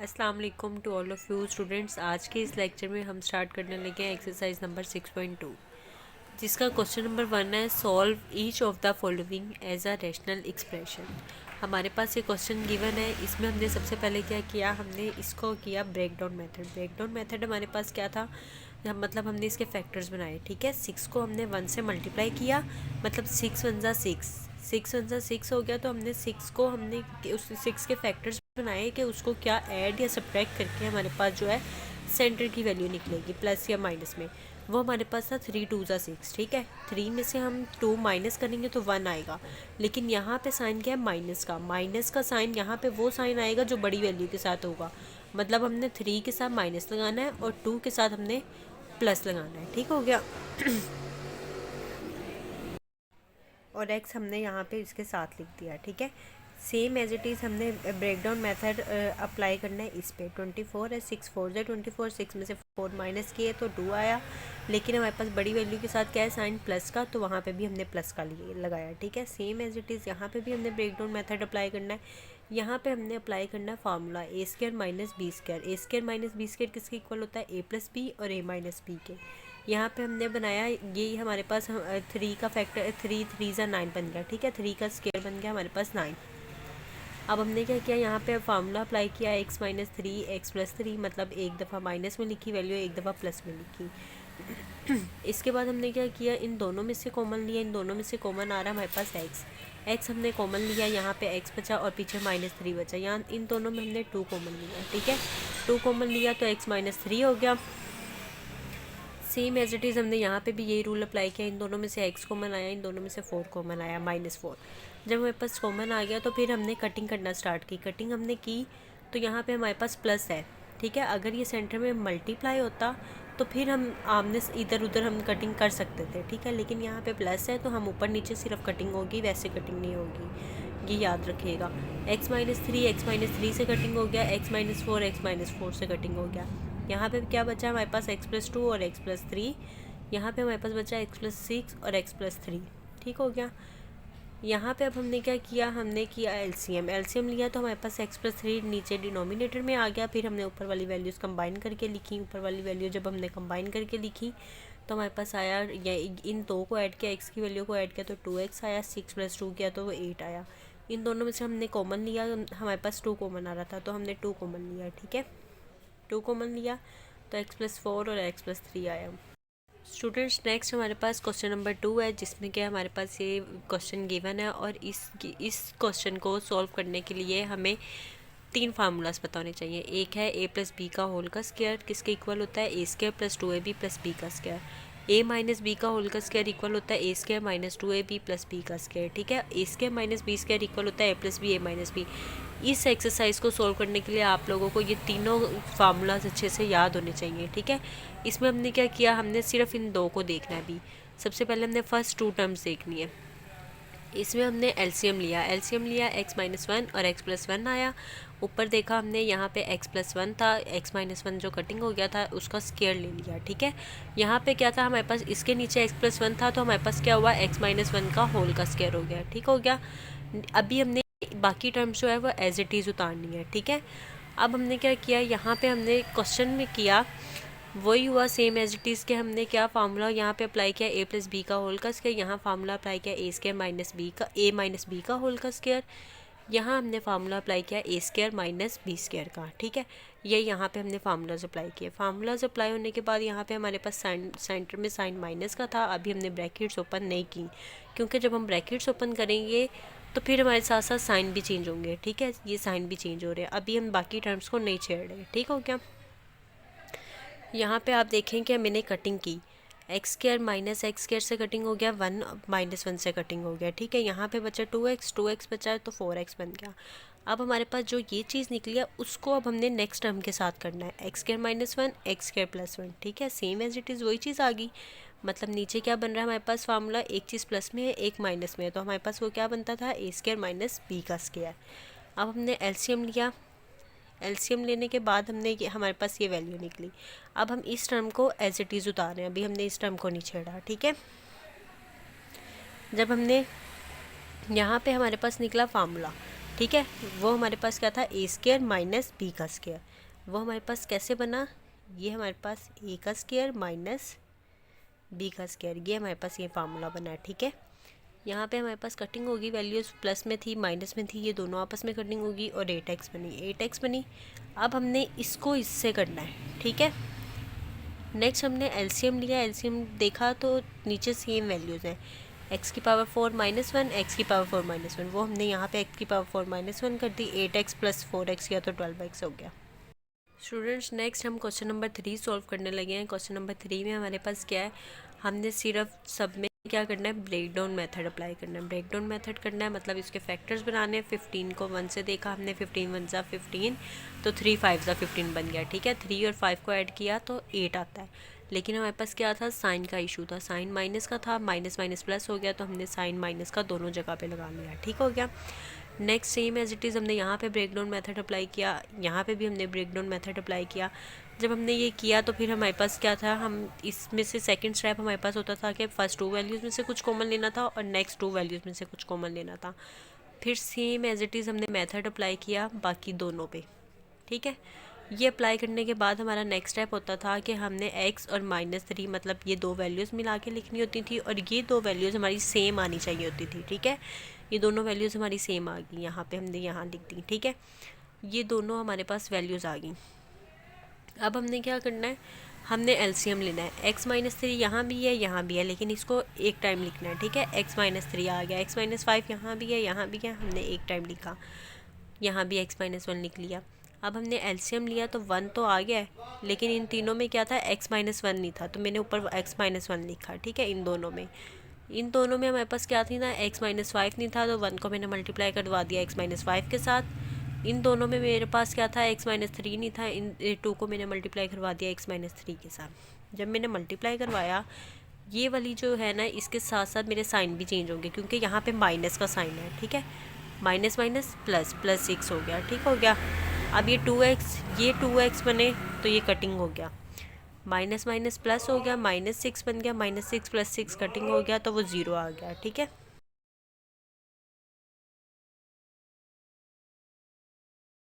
अस्सलाम वालेकुम to all of you students. आज के इस लेक्चर में हम स्टार्ट करने लगे हैं एक्सरसाइज नंबर 6.2, जिसका क्वेश्चन नंबर 1 है solve each of the following as a rational expression. हमारे पास ये क्वेश्चन गिवन है। इसमें हमने सबसे पहले क्या किया, हमने इसको किया break down method. Break down method हमारे पास क्या था, मतलब हमने इसके फैक्टर्स बनाए। ठीक है, 6 को हमने 1 से मल्टीप्लाई किया, मतलब 6 वन ज़ा 6, 6 वन ज़ा 6 हो गया। तो हमने 6 को हमने उस 6 के फैक्टर्स बनाए कि उसको क्या ऐड या सब्ट्रैक्ट करके हमारे पास जो है सेंटर की वैल्यू निकलेगी प्लस या माइनस में। वो हमारे पास था 3 2 ज़ा 6। ठीक है, 3 में से हम 2 माइनस करेंगे तो 1 आएगा, लेकिन यहाँ पे साइन क्या है, माइनस का। माइनस का साइन यहाँ पे वो साइन आएगा जो बड़ी वैल्यू के साथ होगा, मतलब हमने 3 के साथ माइनस लगाना है और 2 के साथ हमने प्लस लगाना है। ठीक हो गया। और x हमने यहाँ पे इसके साथ लिख दिया। ठीक है, सेम एज इट इज़ हमने ब्रेक डाउन मेथड अप्लाई करना है इस पे। 24 है, 6 4 से 24, 6 में से 4 माइनस किए तो 2 आया, लेकिन हमारे पास बड़ी वैल्यू के साथ क्या है, साइन प्लस का, तो वहाँ पे भी हमने प्लस का लिए लगाया। ठीक है, सेम एज इट इज़ यहाँ पे भी हमने ब्रेक डाउन मेथड अप्लाई करना है। यहाँ पे हमने अप्लाई करना है फार्मूला ए स्क्वायर माइनस बी स्क्वायर। ए स्क्वायर माइनस बी स्क्वायर किसके इक्वल होता है, ए प्लस बी और ए माइनस बी के। यहाँ पे हमने बनाया, ये हमारे पास 3 का फैक्टर 3 3 ज़ा 9 बन गया। ठीक है, 3 का स्क्वायर बन गया हमारे पास 9। अब हमने क्या किया, यहाँ पे फार्मूला अप्लाई किया x माइनस 3 एक्स प्लस 3, मतलब एक दफ़ा माइनस में लिखी वैल्यू, एक दफ़ा प्लस में लिखी। इसके बाद हमने क्या किया, इन दोनों में से कॉमन लिया। इन दोनों में से कॉमन आ रहा है हमारे पास x हमने कॉमन लिया, यहाँ पे x बचा और पीछे माइनस 3 बचा। यहाँ इन दोनों में हमने 2 कॉमन लिया। ठीक है, 2 कॉमन लिया तो x माइनस 3 हो गया। सेम एज इट इज़ हमने यहाँ पे भी यही रूल अप्लाई किया। इन दोनों में से x कॉमन आया, इन दोनों में से 4 कॉमन आया, -4। जब हमारे पास कॉमन आ गया तो फिर हमने कटिंग करना स्टार्ट की। कटिंग हमने की तो यहाँ पे हमारे पास प्लस है। ठीक है, अगर ये सेंटर में मल्टीप्लाई होता तो फिर हम आमने इधर उधर हम कटिंग कर सकते थे। ठीक है, लेकिन यहाँ पे प्लस है तो हम ऊपर नीचे सिर्फ कटिंग होगी, वैसे कटिंग नहीं होगी, ये याद रखिएगा। x माइनस 3 से कटिंग हो गया, x माइनस 4 से कटिंग हो गया। यहाँ पे क्या बचा हमारे पास, x प्लस 2 और x प्लस 3। यहाँ पे हमारे पास बचा x प्लस 6 और x प्लस 3। ठीक हो गया। यहाँ पे अब हमने क्या किया, हमने किया एलसीएम लिया, तो हमारे पास x प्लस 3 नीचे डिनोमिनेटर में आ गया। फिर हमने ऊपर वाली वैल्यूज़ कंबाइन करके लिखी। ऊपर वाली वैल्यू जब हमने कंबाइन करके लिखी तो हमारे पास आया, या इन दो को ऐड किया, x की वैल्यू को ऐड किया तो 2x आया, 6 प्लस 2 किया तो वो 8 आया। इन दोनों में से हमने कॉमन लिया, हमारे पास 2 कॉमन आ रहा था तो हमने 2 कॉमन लिया। ठीक है, 2 कॉमन लिया तो x प्लस 4 और x प्लस 3 आया। स्टूडेंट्स, नेक्स्ट हमारे पास क्वेश्चन नंबर 2 है, जिसमें क्या हमारे पास ये क्वेश्चन गिवन है और इस क्वेश्चन को सॉल्व करने के लिए हमें 3 फार्मूलाज पता होने चाहिए। एक है a प्लस बी का होल का स्क्वायर, किसके इक्वल होता है, A square plus 2ab plus B का स्क्वायर। a माइनस बी का होल का स्क्वायर इक्वल होता है A square minus 2ab plus B का स्क्वायर। ठीक है, A square minus B square equal होता है a plus B, a minus B. इस एक्सरसाइज को सॉल्व करने के लिए आप लोगों को ये तीनों फार्मूलाज अच्छे से याद होने चाहिए। ठीक है, इसमें हमने क्या किया, हमने सिर्फ इन दो को देखना है अभी। सबसे पहले हमने फर्स्ट 2 टर्म्स देखनी है। इसमें हमने एलसीएम लिया x माइनस 1 और x प्लस 1 आया। ऊपर देखा हमने, यहाँ पे x प्लस 1 था, x माइनस 1 जो कटिंग हो गया था उसका स्क्वायर ले लिया। ठीक है, यहाँ पे क्या था हमारे पास, इसके नीचे x प्लस 1 था तो हमारे पास क्या हुआ, x माइनस 1 का होल का स्क्वायर हो गया। ठीक हो गया। अभी हमने बाकी टर्म्स जो है वो एज इट इज़ उतारनी है। ठीक है, अब हमने क्या किया, यहाँ पे हमने क्वेश्चन में किया वही हुआ सेम एज इट इज़ के। हमने क्या फार्मूला यहाँ पे अप्लाई किया, a प्लस बी का होल का स्क्वायर। यहाँ फार्मूला अप्लाई किया ए स्क्वायर माइनस बी का, a माइनस बी का होल का स्क्वायर। यहाँ हमने फार्मूला अप्लाई किया ए स्क्वायर माइनस बी स्क्वायर का। ठीक है, ये यहाँ पे हमने फार्मूलाज अप्लाई किए। फार्मूलाज अप्लाई होने के बाद यहाँ पे हमारे पास सेंटर में साइन माइनस का था। अभी हमने ब्रैकेट्स ओपन नहीं की, क्योंकि जब हम ब्रैकेट्स ओपन करेंगे तो फिर हमारे साथ साथ साइन भी चेंज होंगे। ठीक है, ये साइन भी चेंज हो रहे हैं। अभी हम बाकी टर्म्स को नहीं छेड़ रहे। ठीक हो गया। यहाँ पे आप देखें कि मैंने कटिंग की, x square minus x square से कटिंग हो गया, 1 माइनस 1 से कटिंग हो गया। ठीक है, यहाँ पे बचा 2x बचा तो 4x बन गया। अब हमारे पास जो ये चीज़ निकली है उसको अब हमने नेक्स्ट टर्म के साथ करना है, x square minus 1 x square plus 1। ठीक है, सेम एज इट इज़ वही चीज़ आ गई। मतलब नीचे क्या बन रहा है हमारे पास, फार्मूला एक चीज़ प्लस में है एक माइनस में है, तो हमारे पास वो क्या बनता था, ए स्क्वायर माइनस बी का स्क्वायर। अब हमने एलसीएम लिया, एलसीएम लेने के बाद हमने हमारे पास ये वैल्यू निकली। अब हम इस टर्म को एज इट इज़ उतार रहे हैं, अभी हमने इस टर्म को नहीं छेड़ा। ठीक है, जब हमने यहाँ पे हमारे पास निकला फार्मूला, ठीक है, वो हमारे पास क्या था, ए स्क्वायर माइनस बी का स्क्वायर। वो हमारे पास कैसे बना, ये हमारे पास ए का स्क्वायर माइनस बी का स्क्वायर, ये हमारे पास ये फार्मूला बना है। ठीक है, यहाँ पे हमारे पास कटिंग होगी, वैल्यूज़ प्लस में थी माइनस में थी, ये दोनों आपस में कटिंग होगी और 8x बनी, 8x बनी। अब हमने इसको इससे करना है। ठीक है, नेक्स्ट हमने एलसीएम लिया, एलसीएम देखा तो नीचे सेम वैल्यूज़ हैं, x की पावर 4 माइनस 1, एक्स की पावर 4 माइनस 1, वो हमने यहाँ पे x की पावर 4 माइनस 1 कर दी, 8x प्लस 4x किया तो 12x हो गया। स्टूडेंट्स नेक्स्ट हम क्वेश्चन नंबर 3 सॉल्व करने लगे हैं। क्वेश्चन नंबर 3 में हमारे पास क्या है, हमने सिर्फ सब में क्या करना है, ब्रेक डाउन मेथड अप्लाई करना है। ब्रेक डाउन मेथड करना है मतलब इसके फैक्टर्स बनाने हैं। 15 को 1 से देखा हमने, 15 1 ज़ा 15 तो 3 5 ज़ा 15 बन गया। ठीक है, 3 और 5 को ऐड किया तो 8 आता है, लेकिन हमारे पास क्या था, साइन का इशू था, साइन माइनस का था, माइनस माइनस प्लस हो गया तो हमने साइन माइनस का दोनों जगह पे लगा लिया। ठीक हो गया। Next same as it is हमने यहाँ पे ब्रेक डाउन मेथड अप्लाई किया, यहाँ पे भी हमने ब्रेक डाउन मेथड अप्लाई किया। जब हमने ये किया तो फिर हमारे पास क्या था, हम इसमें से सेकंड स्टेप हमारे पास होता था कि फर्स्ट 2 वैल्यूज़ में से कुछ कॉमन लेना था और नेक्स्ट 2 वैल्यूज़ में से कुछ कॉमन लेना था। फिर सेम एज इट इज़ हमने मेथड अप्लाई किया बाकी दोनों पे। ठीक है, ये अप्लाई करने के बाद हमारा नेक्स्ट स्टेप होता था कि हमने x और -3 मतलब ये 2 वैल्यूज़ मिला के लिखनी होती थी और ये 2 वैल्यूज़ हमारी सेम आनी चाहिए होती थी। ठीक है, ये दोनों वैल्यूज़ हमारी सेम आ गई, यहाँ पे हमने यहाँ लिख दी। ठीक है, ये दोनों हमारे पास वैल्यूज़ आ गई। अब हमने क्या करना है, हमने एलसीएम लेना है। x -3 यहाँ भी है यहाँ भी है, लेकिन इसको एक टाइम लिखना है। ठीक है, x -3 आ गया, x -5 यहाँ भी है यहाँ भी है, हमने एक टाइम लिखा, यहाँ भी x -1 लिख लिया। अब हमने एलसीएम लिया तो 1 तो आ गया है, लेकिन इन तीनों में क्या था, x -1 नहीं था तो मैंने ऊपर x -1 लिखा। ठीक है, इन दोनों में हमारे पास क्या थी ना, x -5 नहीं था तो 1 को मैंने मल्टीप्लाई करवा दिया x -5 के साथ। इन दोनों में मेरे पास क्या था, x -3 नहीं था, इन 2 को मैंने मल्टीप्लाई करवा दिया x -3 के साथ। जब मैंने मल्टीप्लाई करवाया, ये वाली जो है ना, इसके साथ साथ मेरे साइन भी चेंज होंगे क्योंकि यहाँ पे माइनस का साइन है। ठीक है, माइनस माइनस प्लस, प्लस 6 हो गया। ठीक हो गया। अब ये 2x बने तो ये कटिंग हो गया, माइनस माइनस प्लस हो गया, -6 बन गया, -6 + 6 कटिंग हो गया तो वो 0 आ गया। ठीक है,